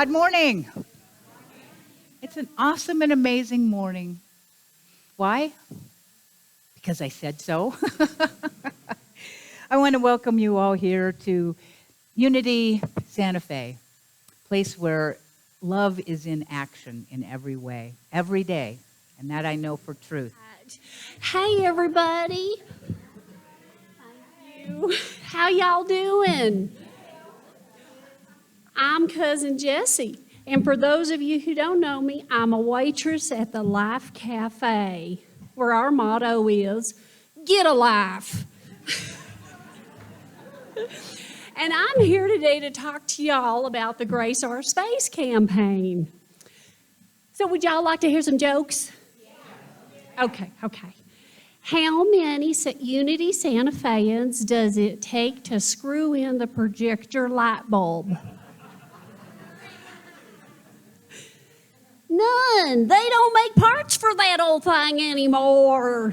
God morning. It's an awesome and amazing morning. Why? Because I said so. I want to welcome you all here to Unity Santa Fe, a place where love is in action in every way, every day, and that I know for truth. Hey, everybody. Thank you. How y'all doing? I'm Cousin Jessie, and for those of you who don't know me, I'm a waitress at the Life Cafe, where our motto is, get a life. And I'm here today to talk to y'all about the Grace Our Space campaign. So would y'all like to hear some jokes? Yeah. Okay. How many Unity Santa Feans does it take to screw in the projector light bulb? None. They don't make parts for that old thing anymore.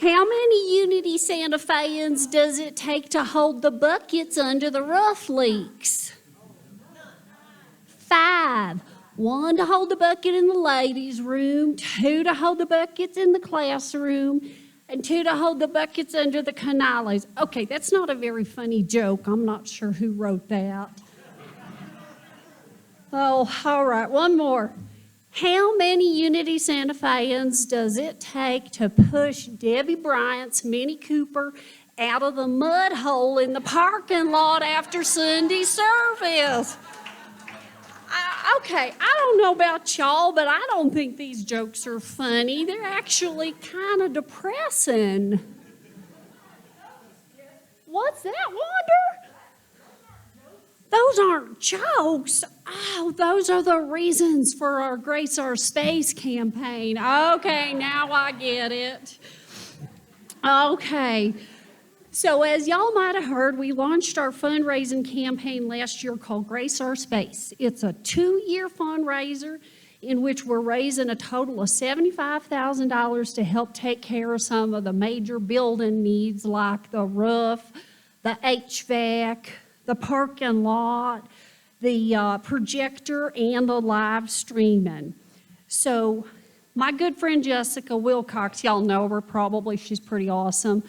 How many Unity Santa Feans does it take to hold the buckets under the roof leaks? 5. 1 to hold the bucket in the ladies' room, 2 to hold the buckets in the classroom, and 2 to hold the buckets under the canales. Okay, that's not a very funny joke. I'm not sure who wrote that. Oh, all right, one more. How many Unity Santa Feans does it take to push Debbie Bryant's Mini Cooper out of the mud hole in the parking lot after Sunday service? Okay, I don't know about y'all, but I don't think these jokes are funny. They're actually kind of depressing. What's that, Wanda? Those aren't jokes. Oh, those are the reasons for our Grace Our Space campaign. Okay, now I get it. Okay. So as y'all might have heard, we launched our fundraising campaign last year called Grace Our Space. It's a 2-year fundraiser in which we're raising a total of $75,000 to help take care of some of the major building needs like the roof, the HVAC, the parking lot, the projector, and the live streaming. So my good friend Jessica Wilcox, y'all know her probably, she's pretty awesome.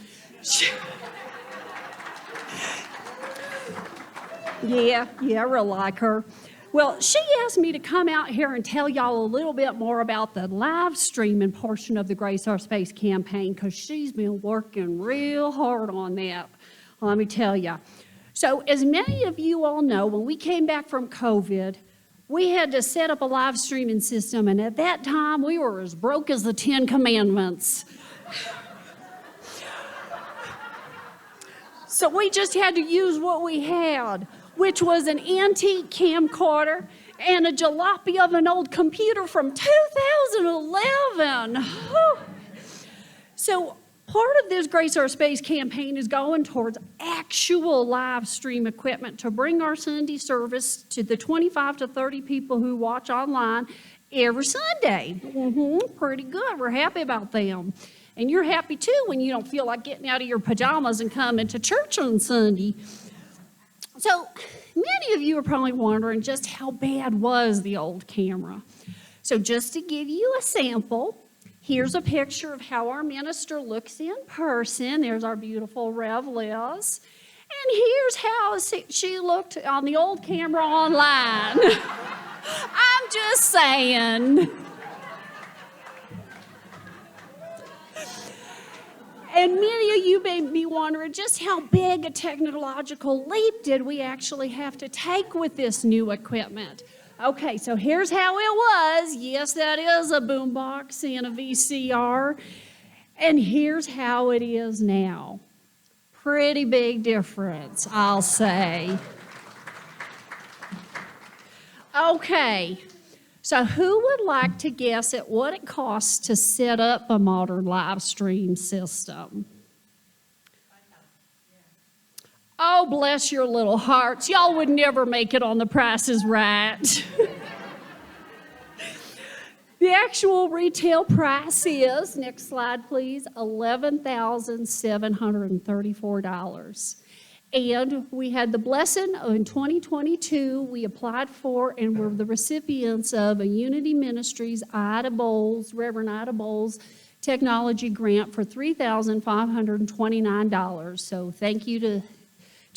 Yeah, I really like her. Well, she asked me to come out here and tell y'all a little bit more about the live streaming portion of the Grace Our Space campaign because she's been working real hard on that, let me tell you. So as many of you all know, when we came back from COVID, we had to set up a live streaming system, and at that time, we were as broke as the 10 Commandments. So we just had to use what we had, which was an antique camcorder and a jalopy of an old computer from 2011. So part of this Grace Our Space campaign is going towards actual live stream equipment to bring our Sunday service to the 25 to 30 people who watch online every Sunday. Pretty good. We're happy about them. And you're happy too when you don't feel like getting out of your pajamas and coming to church on Sunday. So many of you are probably wondering just how bad was the old camera. So just to give you a sample, here's a picture of how our minister looks in person. There's our beautiful Rev Liz. And here's how she looked on the old camera online. I'm just saying. And many of you may be wondering just how big a technological leap did we actually have to take with this new equipment. Okay, so here's how it was. Yes, that is a boombox and a VCR. And here's how it is now. Pretty big difference, I'll say. Okay, so who would like to guess at what it costs to set up a modern live stream system? Oh, bless your little hearts. Y'all would never make it on The Price is Right. The actual retail price is, next slide please, $11,734. And we had the blessing of, in 2022, we applied for and were the recipients of a Unity Ministries Reverend Ida Bowles technology grant for $3,529. So thank you to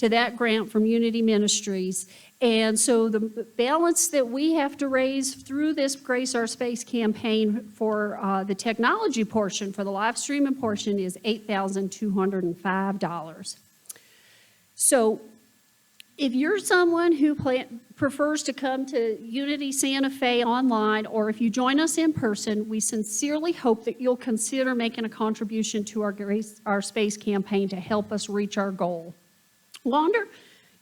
that grant from Unity Ministries. And so the balance that we have to raise through this Grace Our Space campaign for the technology portion, for the live streaming portion, is $8,205. So if you're someone who prefers to come to Unity Santa Fe online, or if you join us in person, we sincerely hope that you'll consider making a contribution to our Grace Our Space campaign to help us reach our goal. Wander,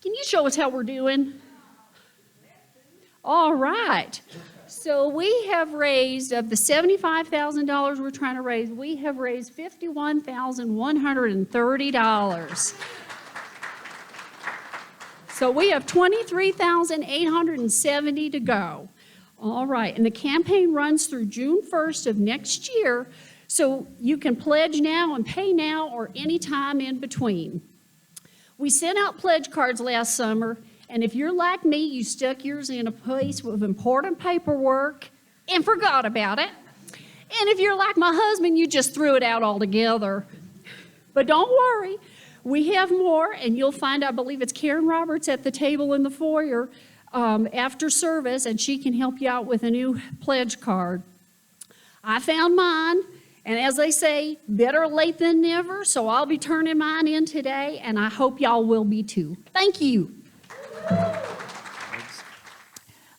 can you show us how we're doing? All right. So we have raised, of the $75,000 we're trying to raise, we have raised $51,130. So we have $23,870 to go. All right, and the campaign runs through June 1st of next year, so you can pledge now and pay now or any time in between. We sent out pledge cards last summer, and if you're like me, you stuck yours in a place with important paperwork and forgot about it. And if you're like my husband, you just threw it out altogether. But don't worry. We have more, and you'll find, I believe it's Karen Roberts at the table in the foyer after service, and she can help you out with a new pledge card. I found mine, and as they say, better late than never, so I'll be turning mine in today, and I hope y'all will be too. Thank you.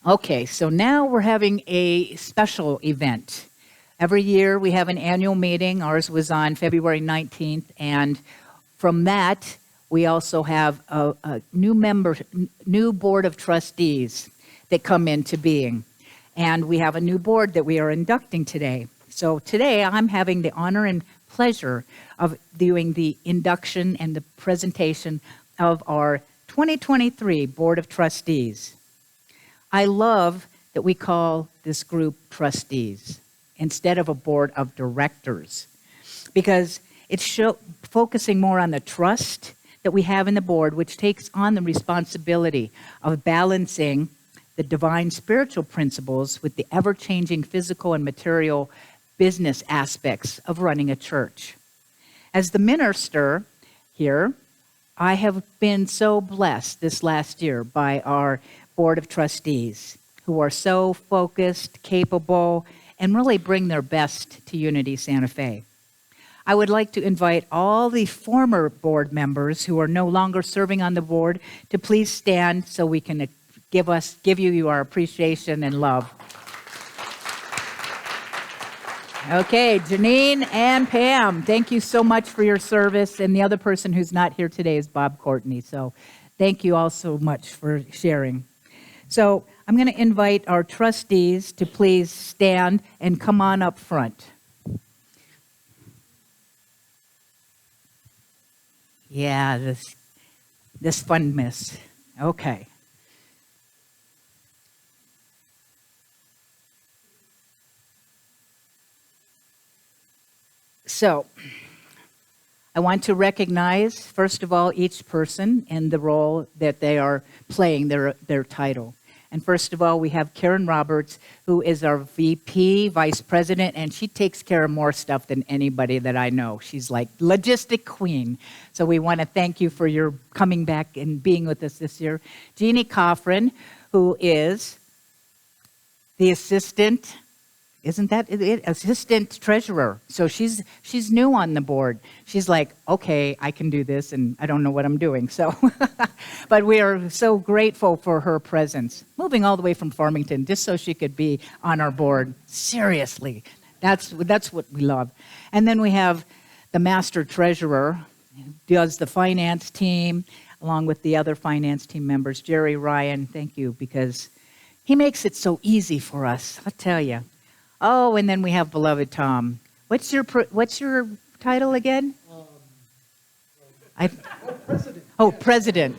Okay, so now we're having a special event. Every year we have an annual meeting. Ours was on February 19th, and from that, we also have a new board of trustees that come into being. And we have a new board that we are inducting today. So today, I'm having the honor and pleasure of doing the induction and the presentation of our 2023 Board of Trustees. I love that we call this group trustees instead of a board of directors, because it's focusing more on the trust that we have in the board, which takes on the responsibility of balancing the divine spiritual principles with the ever-changing physical and material business aspects of running a church. As the minister here, I have been so blessed this last year by our board of trustees who are so focused, capable, and really bring their best to Unity Santa Fe. I would like to invite all the former board members who are no longer serving on the board to please stand so we can give you our appreciation and love. Okay, Janine and Pam, thank you so much for your service. And the other person who's not here today is Bob Courtney. So thank you all so much for sharing. So I'm going to invite our trustees to please stand and come on up front. Yeah, this funness. Okay. So, I want to recognize, first of all, each person and the role that they are playing, their title. And first of all, we have Karen Roberts, who is our VP, Vice President, and she takes care of more stuff than anybody that I know. She's like logistic queen. So we want to thank you for your coming back and being with us this year. Jeannie Coffrin, who is the assistant, isn't that it? Assistant treasurer. So she's new on the board. She's like, okay, I can do this, and I don't know what I'm doing. So, but we are so grateful for her presence. Moving all the way from Farmington just so she could be on our board. Seriously, that's what we love. And then we have the master treasurer, who does the finance team, along with the other finance team members. Jerry Ryan, thank you, because he makes it so easy for us. I'll tell you. Oh, and then we have beloved Tom. What's your title again? President. Oh, president.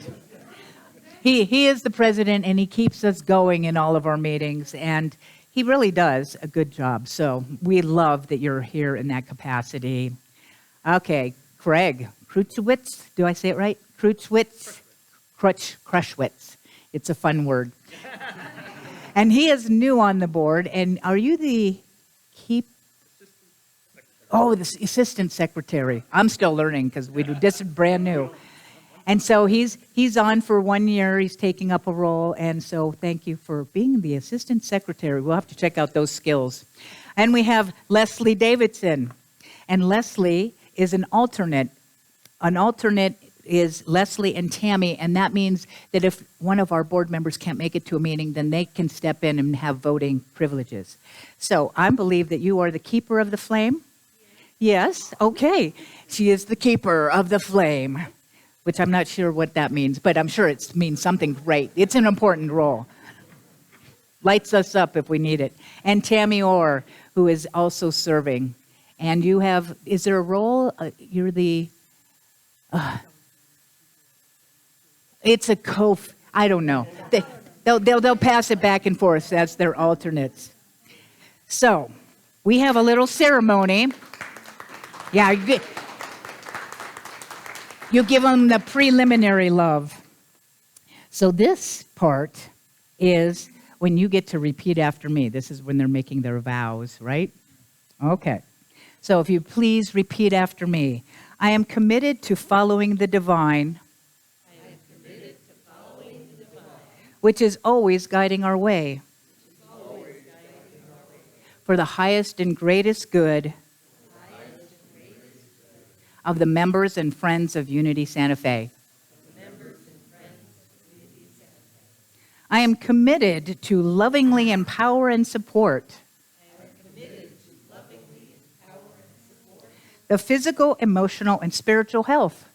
He is the president, and he keeps us going in all of our meetings, and he really does a good job. So we love that you're here in that capacity. Okay, Craig Krutzwitz. Do I say it right? Krushwitz. It's a fun word. And he is new on the board. And are you the the assistant secretary? I'm still learning because this is brand new. And so he's on for 1 year. He's taking up a role. And so thank you for being the assistant secretary. We'll have to check out those skills. And we have Leslie Davidson. And Leslie is an alternate. An alternate is Leslie and Tammy, and that means that if one of our board members can't make it to a meeting, then they can step in and have voting privileges. So I believe that you are the keeper of the flame. Yes? Okay. She is the keeper of the flame, which I'm not sure what that means, but I'm sure it means something great. It's an important role. Lights us up if we need it. And Tammy Orr, who is also serving. And you have, is there a role? You're the... it's a I don't know. They'll pass it back and forth. That's their alternates. So, we have a little ceremony. Yeah, you give them the preliminary love. So this part is when you get to repeat after me. This is when they're making their vows, right? Okay. So if you please repeat after me. I am committed to following the divine, which is always guiding our way, for the highest and greatest good of the members and friends of Unity Santa Fe. I am committed to lovingly empower and support the physical, emotional, and spiritual health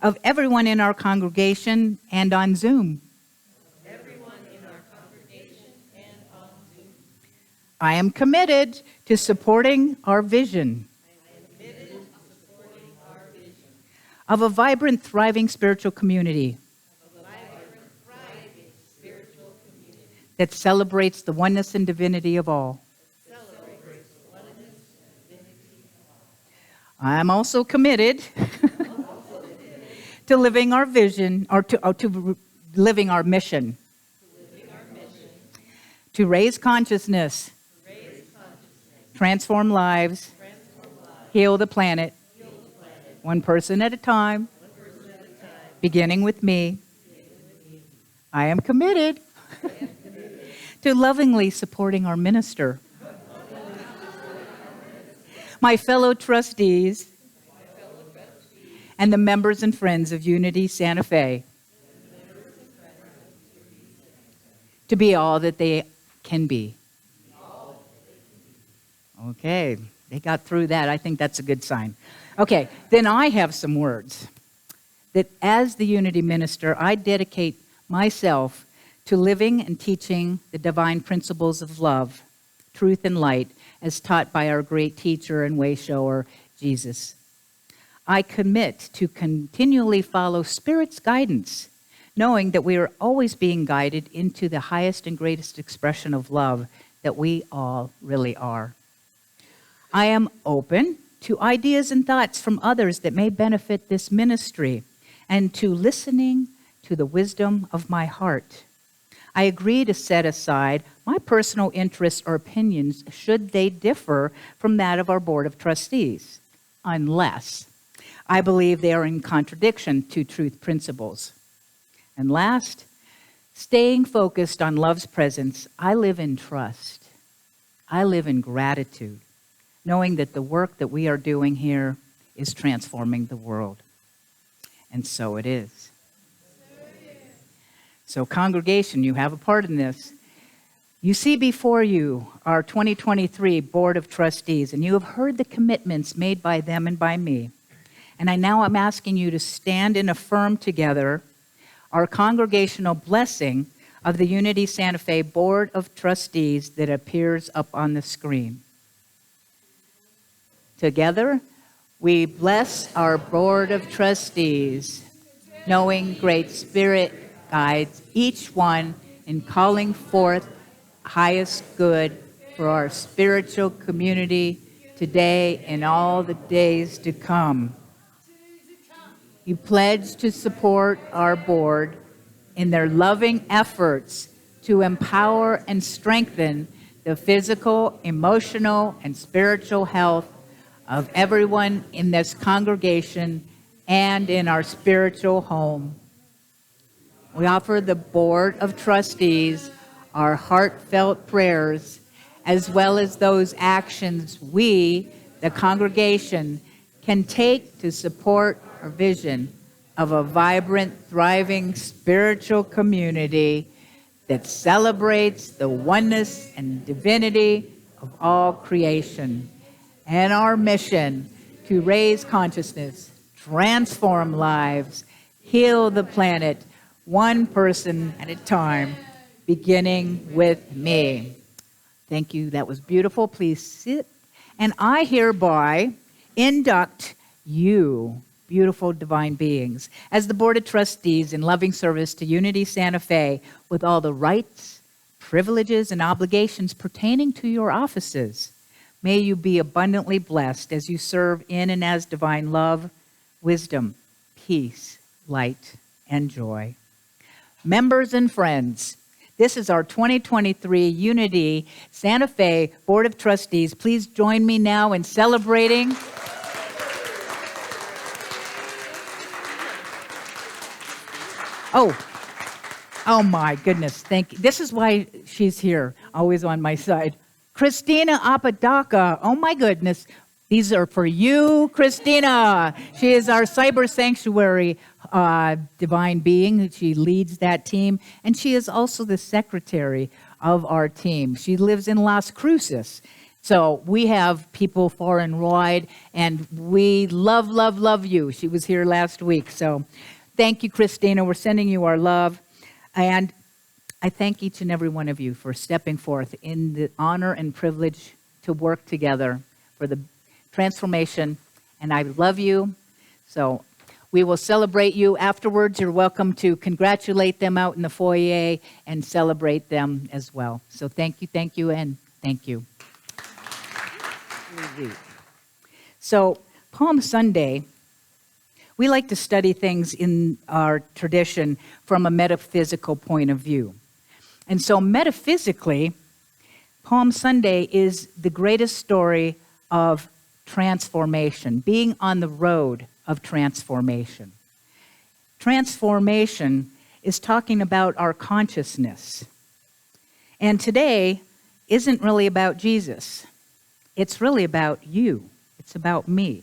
of everyone in our congregation and on Zoom. I am committed to supporting our vision of a vibrant, thriving spiritual community that celebrates the oneness and divinity of all. I'm also committed to living our vision, or to living our mission, to raise consciousness, transform lives, heal the planet, one person at a time, beginning with me. I am committed to lovingly supporting our minister, my fellow trustees, and the members and friends of Unity Santa Fe to be all that they can be. Okay, they got through that. I think that's a good sign. Okay, then I have some words that as the Unity minister, I dedicate myself to living and teaching the divine principles of love, truth, and light as taught by our great teacher and way shower, Jesus. I commit to continually follow Spirit's guidance, knowing that we are always being guided into the highest and greatest expression of love that we all really are. I am open to ideas and thoughts from others that may benefit this ministry and to listening to the wisdom of my heart. I agree to set aside my personal interests or opinions should they differ from that of our Board of Trustees, unless I believe they are in contradiction to truth principles. And last, staying focused on love's presence, I live in trust. I live in gratitude, knowing that the work that we are doing here is transforming the world. And so it is. So congregation, you have a part in this. You see before you our 2023 Board of Trustees, and you have heard the commitments made by them and by me. And now I'm asking you to stand and affirm together our congregational blessing of the Unity Santa Fe Board of Trustees that appears up on the screen. Together, we bless our Board of Trustees, knowing Great Spirit guides each one in calling forth highest good for our spiritual community today and all the days to come. You pledge to support our board in their loving efforts to empower and strengthen the physical, emotional, and spiritual health of everyone in this congregation and in our spiritual home. We offer the Board of Trustees our heartfelt prayers, as well as those actions we, the congregation, can take to support our vision of a vibrant, thriving spiritual community that celebrates the oneness and divinity of all creation, and our mission to raise consciousness, transform lives, heal the planet, one person at a time, beginning with me. Thank you. That was beautiful. Please sit. And I hereby induct you, beautiful divine beings, as the Board of Trustees in loving service to Unity Santa Fe, with all the rights, privileges, and obligations pertaining to your offices. May you be abundantly blessed as you serve in and as divine love, wisdom, peace, light, and joy. Members and friends, this is our 2023 Unity Santa Fe Board of Trustees. Please join me now in celebrating. Oh my goodness, thank you. This is why she's here, always on my side. Christina Apodaca, oh my goodness. These are for you, Christina. She is our cyber sanctuary divine being. She leads that team, and she is also the secretary of our team. She lives in Las Cruces. So we have people far and wide, and we love, love, love you. She was here last week. So thank you, Christina. We're sending you our love. And I thank each and every one of you for stepping forth in the honor and privilege to work together for the transformation. And I love you. So we will celebrate you afterwards. You're welcome to congratulate them out in the foyer and celebrate them as well. So thank you, and thank you. So Palm Sunday, we like to study things in our tradition from a metaphysical point of view. And so metaphysically, Palm Sunday is the greatest story of transformation, being on the road of transformation. Transformation is talking about our consciousness. And today isn't really about Jesus. It's really about you. It's about me.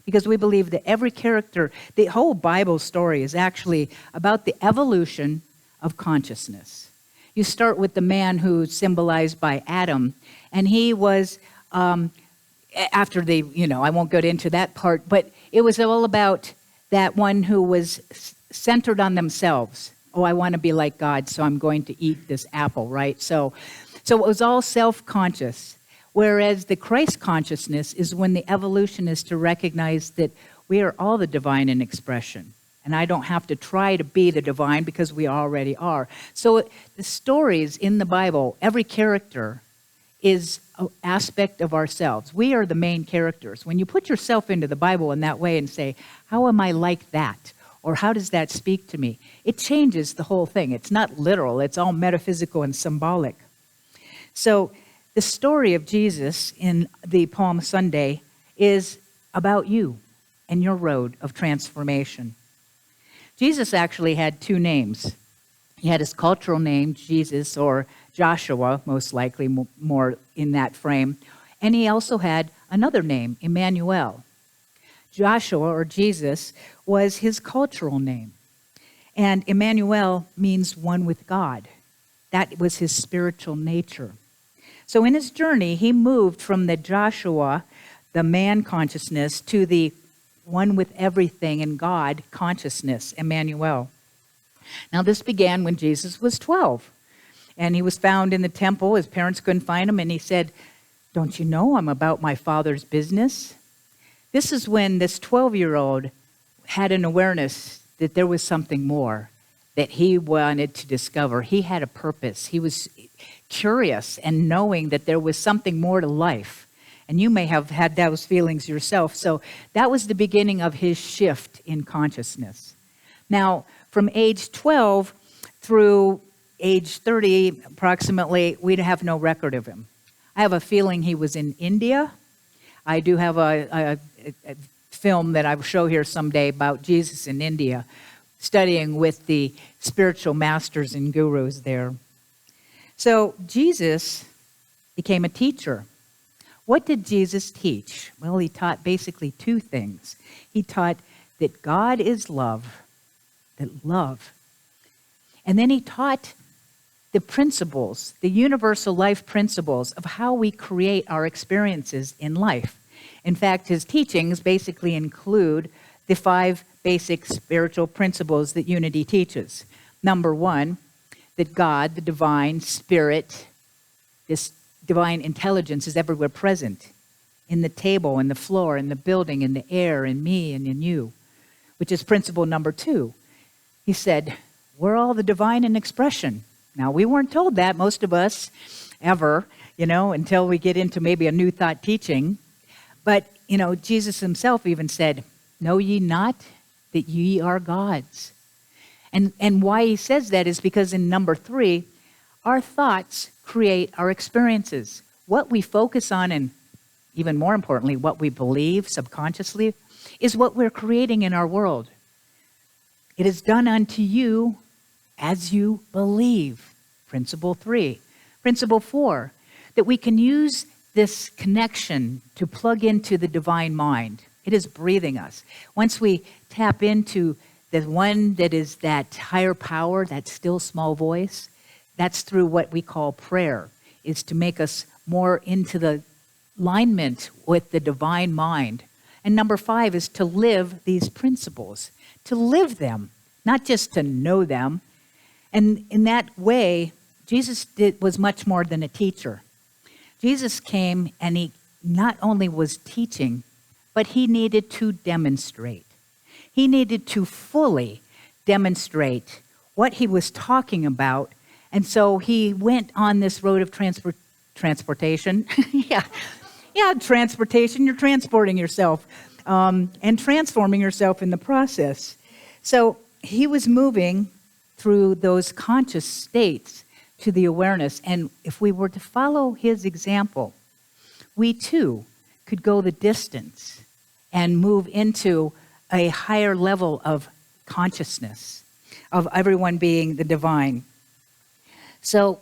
Because we believe that every character, the whole Bible story is actually about the evolution of consciousness. You start with the man who's symbolized by Adam, and he was, after they, I won't go into that part, but it was all about that one who was centered on themselves. Oh, I want to be like God, so I'm going to eat this apple, right? So it was all self-conscious. Whereas the Christ consciousness is when the evolution is to recognize that we are all the divine in expression. And I don't have to try to be the divine because we already are. So the stories in the Bible, every character is an aspect of ourselves. We are the main characters. When you put yourself into the Bible in that way and say, how am I like that? Or how does that speak to me? It changes the whole thing. It's not literal. It's all metaphysical and symbolic. So the story of Jesus in the Palm Sunday is about you and your road of transformation. Jesus actually had two names. He had his cultural name, Jesus, or Joshua, most likely more in that frame. And he also had another name, Emmanuel. Joshua, or Jesus, was his cultural name. And Emmanuel means one with God. That was his spiritual nature. So in his journey, he moved from the Joshua, the man consciousness, to the one with everything in God consciousness, Emmanuel. Now this began when Jesus was 12. And he was found in the temple. His parents couldn't find him. And he said, don't you know I'm about my Father's business? This is when this 12-year-old had an awareness that there was something more that he wanted to discover. He had a purpose. He was curious and knowing that there was something more to life. And you may have had those feelings yourself. So that was the beginning of his shift in consciousness. Now, from age 12 through age 30, approximately, we'd have no record of him. I have a feeling he was in India. I do have a film that I will show here someday about Jesus in India, studying with the spiritual masters and gurus there. So Jesus became a teacher. What did Jesus teach? Well, he taught basically two things. He taught that God is love, and then he taught the principles, the universal life principles of how we create our experiences in life. In fact, his teachings basically include the 5 basic spiritual principles that unity teaches. Number 1, that God, the divine spirit, this divine intelligence is everywhere present, in the table, in the floor, in the building, in the air, in me and in you, which is principle number 2. He said, we're all the divine in expression. Now, we weren't told that, most of us, ever, until we get into maybe a new thought teaching. But, Jesus himself even said, know ye not that ye are gods? And why he says that is because in number 3, our thoughts create our experiences. What we focus on, and even more importantly, what we believe subconsciously, is what we're creating in our world. It is done unto you as you believe. Principle 3. Principle 4, that we can use this connection to plug into the divine mind. It is breathing us. Once we tap into the one that is that higher power, that still small voice, that's through what we call prayer, is to make us more into the alignment with the divine mind. And number 5 is to live these principles, to live them, not just to know them. And in that way, Jesus was much more than a teacher. Jesus came and he not only was teaching, but he needed to demonstrate. He needed to fully demonstrate what he was talking about. And so he went on this road of transportation. Transportation. You're transporting yourself and transforming yourself in the process. So he was moving through those conscious states to the awareness. And if we were to follow his example, we too could go the distance and move into a higher level of consciousness, of everyone being the divine. So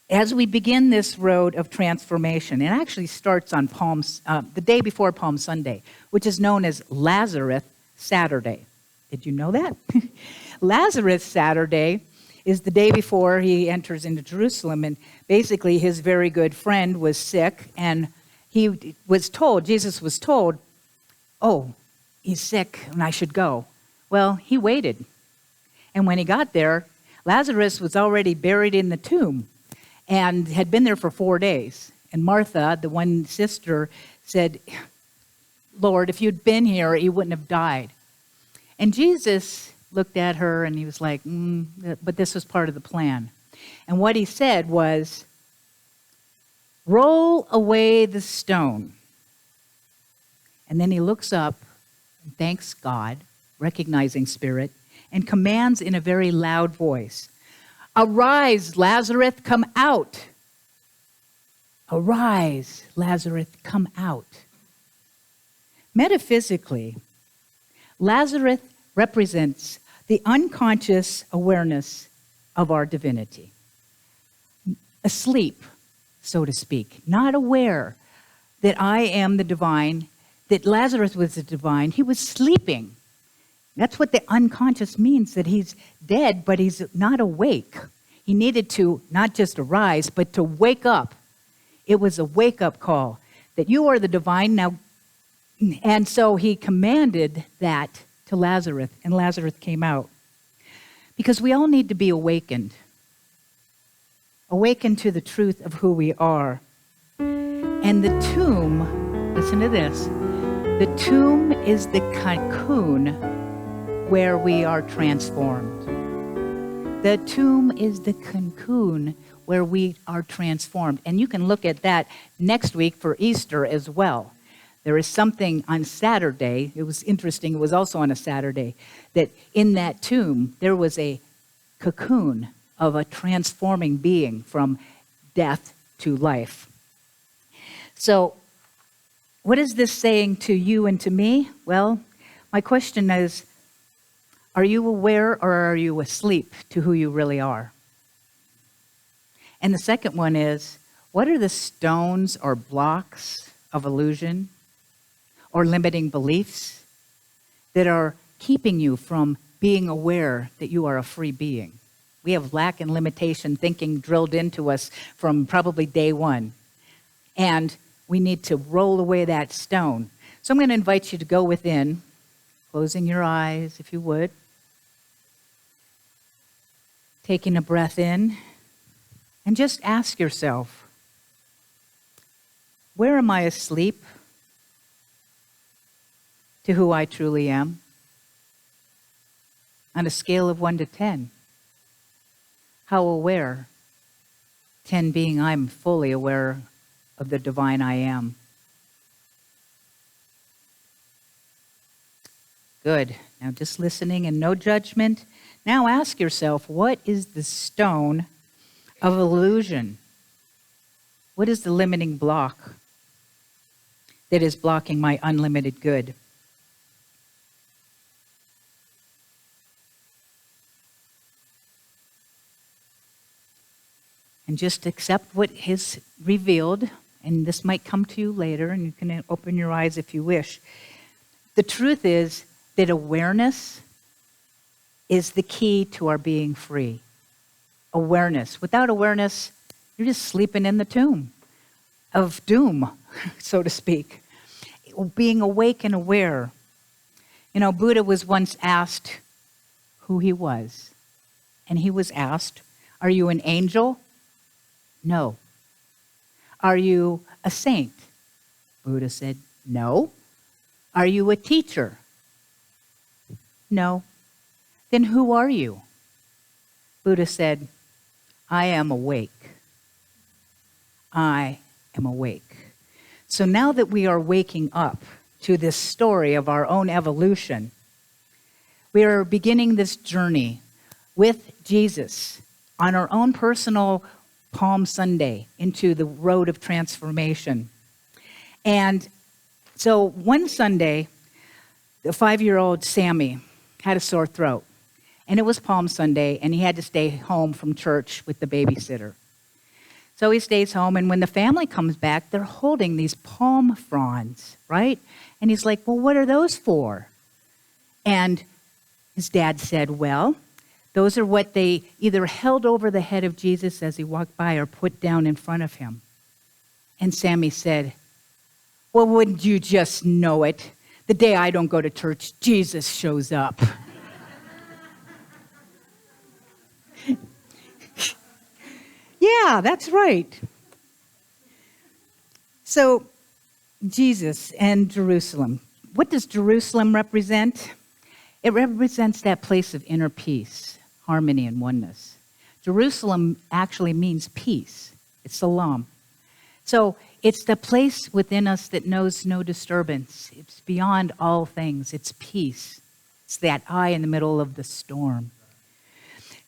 as we begin this road of transformation, it actually starts on the day before Palm Sunday, which is known as Lazarus Saturday. Did you know that? Lazarus Saturday is the day before he enters into Jerusalem, and basically his very good friend was sick, and Jesus was told, oh, he's sick and I should go. Well, he waited. And when he got there, Lazarus was already buried in the tomb and had been there for 4 days. And Martha, the one sister, said, Lord, if you'd been here, he wouldn't have died. And Jesus looked at her and he was like, but this was part of the plan. And what he said was, roll away the stone. And then he looks up and thanks God, recognizing spirit, and commands in a very loud voice, arise, Lazarus, come out. Arise, Lazarus, come out. Metaphysically, Lazarus represents the unconscious awareness of our divinity. Asleep, so to speak, not aware that I am the divine, that Lazarus was the divine. He was sleeping. That's what the unconscious means, that he's dead, but he's not awake. He needed to not just arise, but to wake up. It was a wake-up call, that you are the divine now. And so he commanded that to Lazarus, and Lazarus came out. Because we all need to be awakened. Awakened to the truth of who we are. And the tomb, listen to this, the tomb is the cocoon where we are transformed. The tomb is the cocoon where we are transformed. And you can look at that next week for Easter as well. There is something on Saturday, it was interesting, it was also on a Saturday, that in that tomb there was a cocoon of a transforming being from death to life. So, what is this saying to you and to me? Well, my question is, are you aware or are you asleep to who you really are? And the second one is, what are the stones or blocks of illusion or limiting beliefs that are keeping you from being aware that you are a free being? We have lack and limitation thinking drilled into us from probably day one. And we need to roll away that stone. So I'm going to invite you to go within, closing your eyes if you would. Taking a breath in, and just ask yourself, where am I asleep to who I truly am? On a scale of 1 to 10. How aware? 10 being I'm fully aware of the divine I am. Good. Now just listening and no judgment. Now ask yourself, what is the stone of illusion? What is the limiting block that is blocking my unlimited good? And just accept what is revealed, and this might come to you later, and you can open your eyes if you wish. The truth is that awareness is the key to our being free. Awareness. Without awareness, you're just sleeping in the tomb of doom, so to speak. Being awake and aware. You know, Buddha was once asked who he was. And he was asked, are you an angel? No. Are you a saint? Buddha said, no. Are you a teacher? No. Then who are you? Buddha said, I am awake. I am awake. So now that we are waking up to this story of our own evolution, we are beginning this journey with Jesus on our own personal Palm Sunday into the road of transformation. And so one Sunday, the 5-year-old Sammy had a sore throat. And it was Palm Sunday, and he had to stay home from church with the babysitter. So he stays home, and when the family comes back, they're holding these palm fronds, right? And he's like, well, what are those for? And his dad said, well, those are what they either held over the head of Jesus as he walked by or put down in front of him. And Sammy said, well, wouldn't you just know it? The day I don't go to church, Jesus shows up. Yeah, that's right. So, Jesus and Jerusalem. What does Jerusalem represent? It represents that place of inner peace, harmony, and oneness. Jerusalem actually means peace. It's salam. So, it's the place within us that knows no disturbance. It's beyond all things. It's peace. It's that eye in the middle of the storm.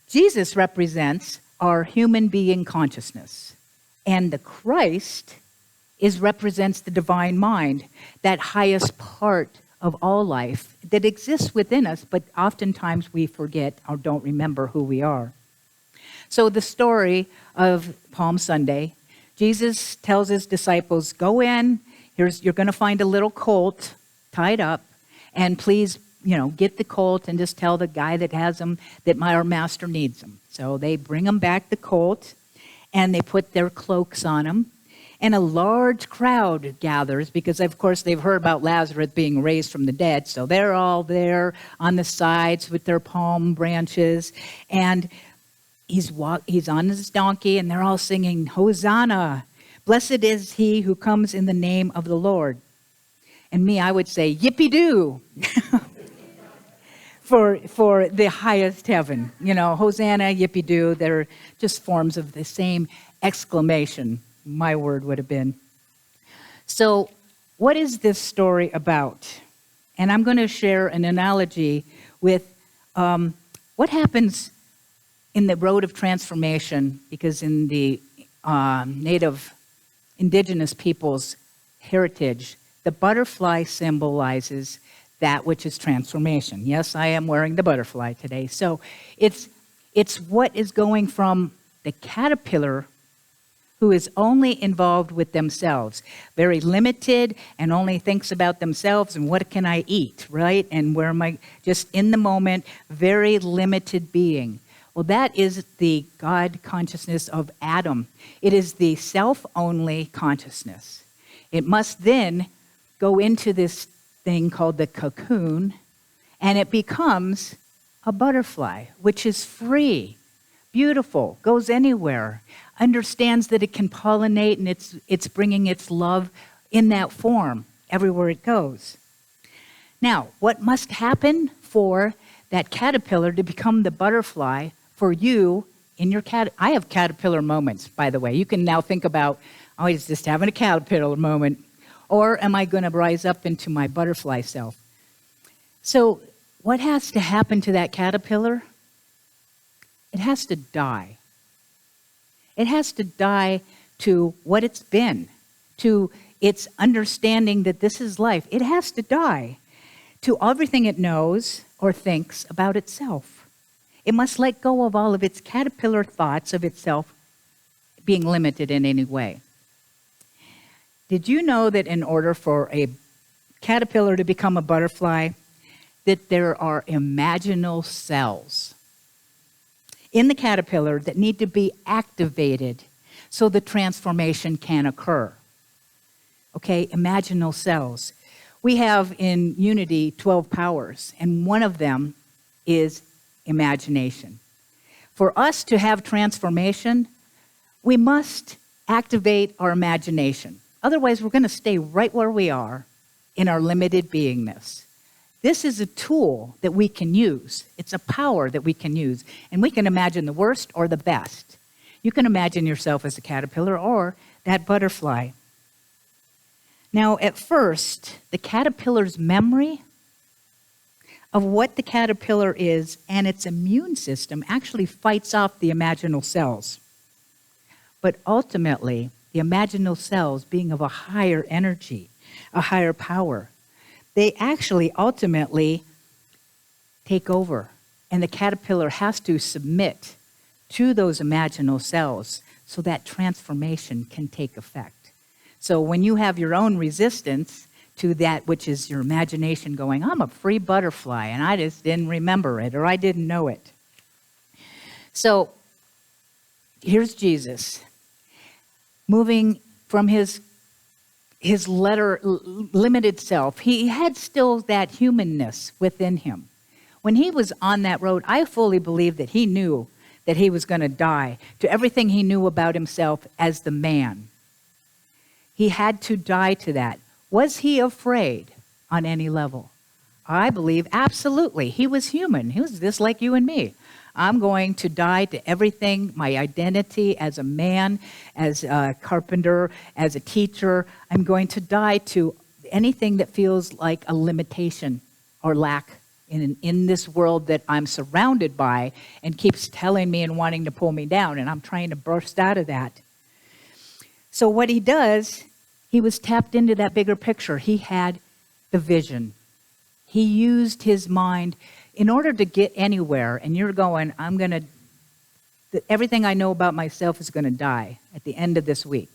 Jesus represents our human being consciousness. And the Christ represents the divine mind, that highest part of all life that exists within us, but oftentimes we forget or don't remember who we are. So the story of Palm Sunday, Jesus tells his disciples, go in, you're going to find a little colt tied up, and please, get the colt and just tell the guy that has him that our master needs him. So they bring him back the colt, and they put their cloaks on him, and a large crowd gathers because, of course, they've heard about Lazarus being raised from the dead, so they're all there on the sides with their palm branches, and he's on his donkey, and they're all singing, Hosanna, blessed is he who comes in the name of the Lord. And me, I would say, yippee-doo. for the highest heaven. You know, Hosanna, yippee-doo, they're just forms of the same exclamation. My word would have been. So what is this story about? And I'm going to share an analogy with what happens in the road of transformation, because in the native indigenous people's heritage, the butterfly symbolizes that which is transformation. Yes, I am wearing the butterfly today. So it's what is going from the caterpillar, who is only involved with themselves, very limited, and only thinks about themselves and what can I eat, right? And where am I, just in the moment, very limited being. Well, that is the God consciousness of Adam. It is the self-only consciousness. It must then go into this thing called the cocoon, and it becomes a butterfly, which is free, beautiful, goes anywhere, understands that it can pollinate, and it's bringing its love in that form everywhere it goes. Now, what must happen for that caterpillar to become the butterfly for you in your I have caterpillar moments, by the way. You can now think about, oh, he's just having a caterpillar moment. Or am I going to rise up into my butterfly self? So what has to happen to that caterpillar? It has to die. It has to die to what it's been, to its understanding that this is life. It has to die to everything it knows or thinks about itself. It must let go of all of its caterpillar thoughts of itself being limited in any way. Did you know that in order for a caterpillar to become a butterfly, that there are imaginal cells in the caterpillar that need to be activated so the transformation can occur? Okay, imaginal cells. We have in Unity 12 powers, and one of them is imagination. For us to have transformation, we must activate our imagination. Otherwise, we're going to stay right where we are in our limited beingness. This is a tool that we can use. It's a power that we can use. And we can imagine the worst or the best. You can imagine yourself as a caterpillar or that butterfly. Now, at first, the caterpillar's memory of what the caterpillar is and its immune system actually fights off the imaginal cells. But ultimately, the imaginal cells, being of a higher energy, a higher power, they actually ultimately take over. And the caterpillar has to submit to those imaginal cells so that transformation can take effect. So when you have your own resistance to that which is your imagination going, I'm a free butterfly, and I just didn't remember it, or I didn't know it. So here's Jesus, moving from his limited self. He had still that humanness within him. When he was on that road, I fully believe that he knew that he was going to die to everything he knew about himself as the man. He had to die to that. Was he afraid on any level? I believe absolutely. He was human. He was just like you and me. I'm going to die to everything, my identity as a man, as a carpenter, as a teacher. I'm going to die to anything that feels like a limitation or lack in this world that I'm surrounded by and keeps telling me and wanting to pull me down, and I'm trying to burst out of that. So what he does, he was tapped into that bigger picture. He had the vision. He used his mind in order to get anywhere, and you're going, everything I know about myself is going to die at the end of this week.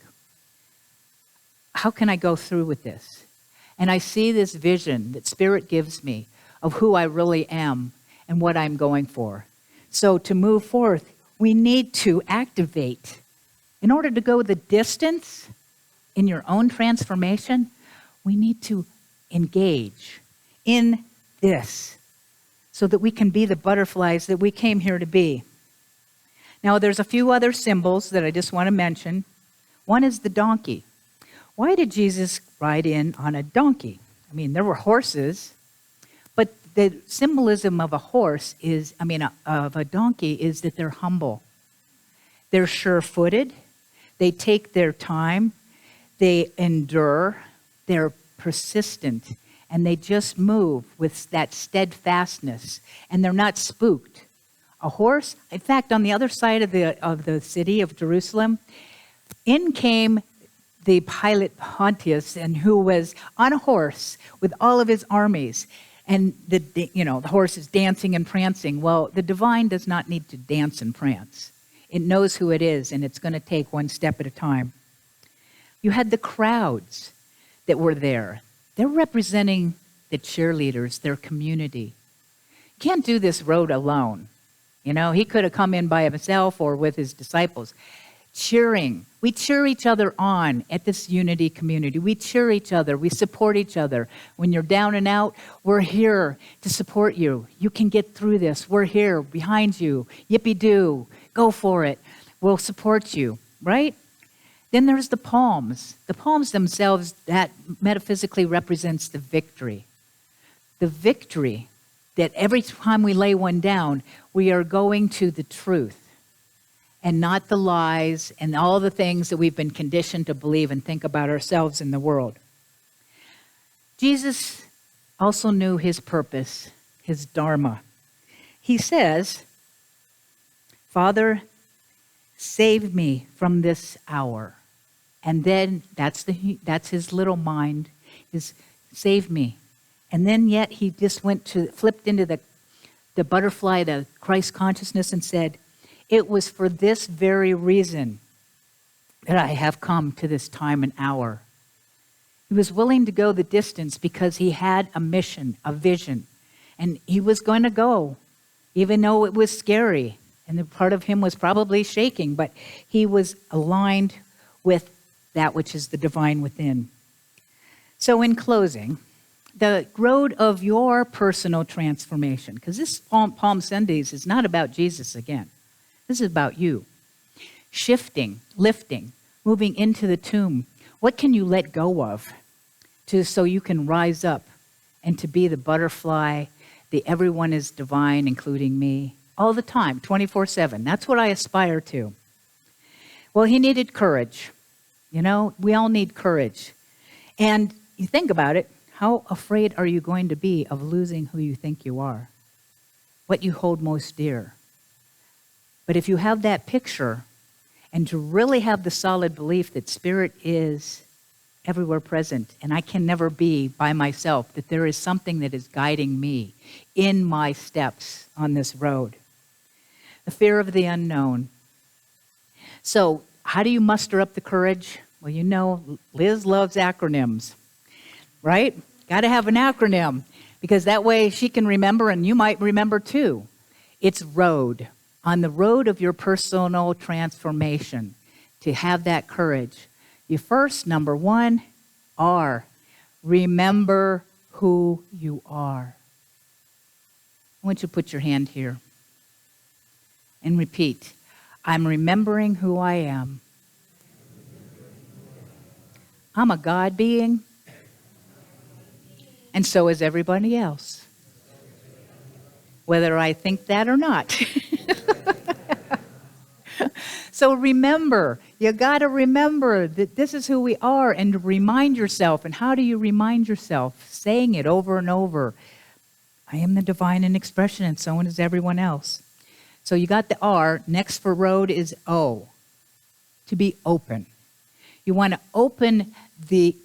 How can I go through with this? And I see this vision that Spirit gives me of who I really am and what I'm going for. So to move forth, we need to activate. In order to go the distance in your own transformation, we need to engage in this so that we can be the butterflies that we came here to be. Now, there's a few other symbols that I just want to mention. One is the donkey. Why did Jesus ride in on a donkey? I mean, there were horses, but the symbolism of a horse is, of a donkey is that they're humble. They're sure-footed. They take their time. They endure. They're persistent. And they just move with that steadfastness. And they're not spooked. A horse, in fact, on the other side of the city of Jerusalem, in came the pilot Pontius, and who was on a horse with all of his armies. And the horse is dancing and prancing. Well, the divine does not need to dance and prance. It knows who it is, and it's going to take one step at a time. You had the crowds that were there. They're representing the cheerleaders, their community. You can't do this road alone. He could have come in by himself or with his disciples. Cheering. We cheer each other on at this unity community. We cheer each other. We support each other. When you're down and out, we're here to support you. You can get through this. We're here behind you. Yippee-doo. Go for it. We'll support you, right? Then there's the palms. The palms themselves, that metaphysically represents the victory. The victory that every time we lay one down, we are going to the truth and not the lies and all the things that we've been conditioned to believe and think about ourselves in the world. Jesus also knew his purpose, his dharma. He says, Father, save me from this hour. And then that's his little mind, is save me. And then yet he just flipped into the butterfly, the Christ consciousness, and said, it was for this very reason that I have come to this time and hour. He was willing to go the distance because he had a mission, a vision. And he was going to go, even though it was scary. And the part of him was probably shaking, but he was aligned with that which is the divine within. So in closing, the road of your personal transformation, because this Palm Sundays is not about Jesus again. This is about you. Shifting, lifting, moving into the tomb. What can you let go of so you can rise up and to be the butterfly, the everyone is divine, including me, all the time, 24/7. That's what I aspire to. Well, he needed courage. We all need courage. And you think about it, how afraid are you going to be of losing who you think you are? What you hold most dear? But if you have that picture, and to really have the solid belief that Spirit is everywhere present, and I can never be by myself, that there is something that is guiding me in my steps on this road. The fear of the unknown. So, how do you muster up the courage? Well, Liz loves acronyms, right? Got to have an acronym, because that way she can remember, and you might remember too. It's ROAD. On the road of your personal transformation, to have that courage, you first, number one, remember who you are. I want you to put your hand here and repeat. I'm remembering who I am. I'm a God being, and so is everybody else, whether I think that or not. So remember, you got to remember that this is who we are, and remind yourself. And how do you remind yourself? Saying it over and over. I am the divine in expression, and so is everyone else. So you got the R. Next for road is O. To be open. You want to open the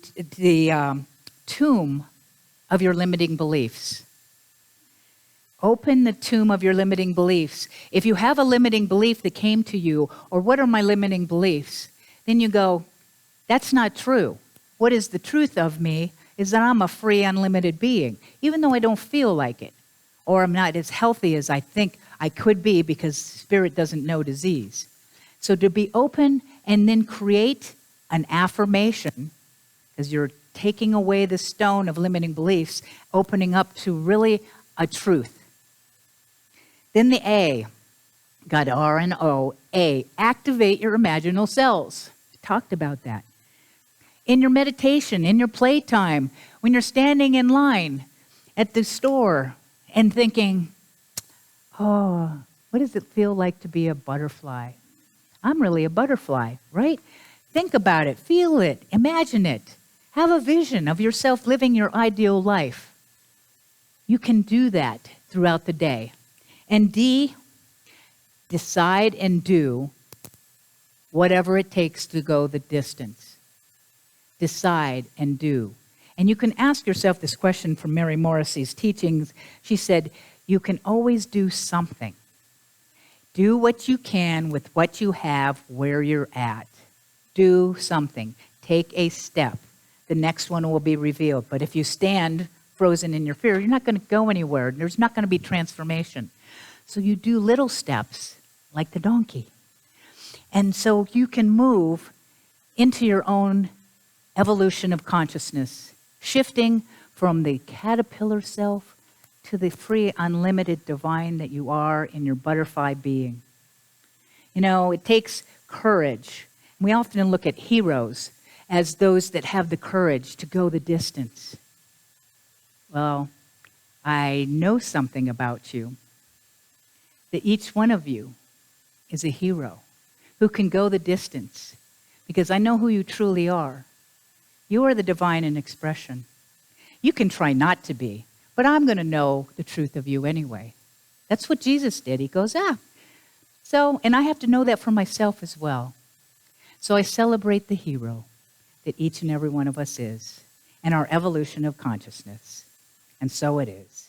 tomb of your limiting beliefs. Open the tomb of your limiting beliefs. If you have a limiting belief that came to you, or what are my limiting beliefs? Then you go, that's not true. What is the truth of me is that I'm a free, unlimited being, even though I don't feel like it, or I'm not as healthy as I think I could be, because Spirit doesn't know disease. So to be open and then create an affirmation, because you're taking away the stone of limiting beliefs, opening up to really a truth. Then the A, got R and O. A, activate your imaginal cells. We talked about that. In your meditation, in your playtime, when you're standing in line at the store, and thinking, oh, what does it feel like to be a butterfly? I'm really a butterfly, right? Think about it, feel it, imagine it. Have a vision of yourself living your ideal life. You can do that throughout the day. And D, decide and do whatever it takes to go the distance. Decide and do. And you can ask yourself this question from Mary Morrissey's teachings. She said, you can always do something. Do what you can with what you have where you're at. Do something. Take a step. The next one will be revealed. But if you stand frozen in your fear, you're not going to go anywhere. There's not going to be transformation. So you do little steps like the donkey. And so you can move into your own evolution of consciousness, shifting from the caterpillar self to the free, unlimited divine that you are in your butterfly being. You know, it takes courage. We often look at heroes as those that have the courage to go the distance. Well, I know something about you, that each one of you is a hero who can go the distance, because I know who you truly are. You are the divine in expression. You can try not to be, but I'm going to know the truth of you anyway. That's what Jesus did. He goes, and I have to know that for myself as well. So I celebrate the hero that each and every one of us is and our evolution of consciousness. And so it is.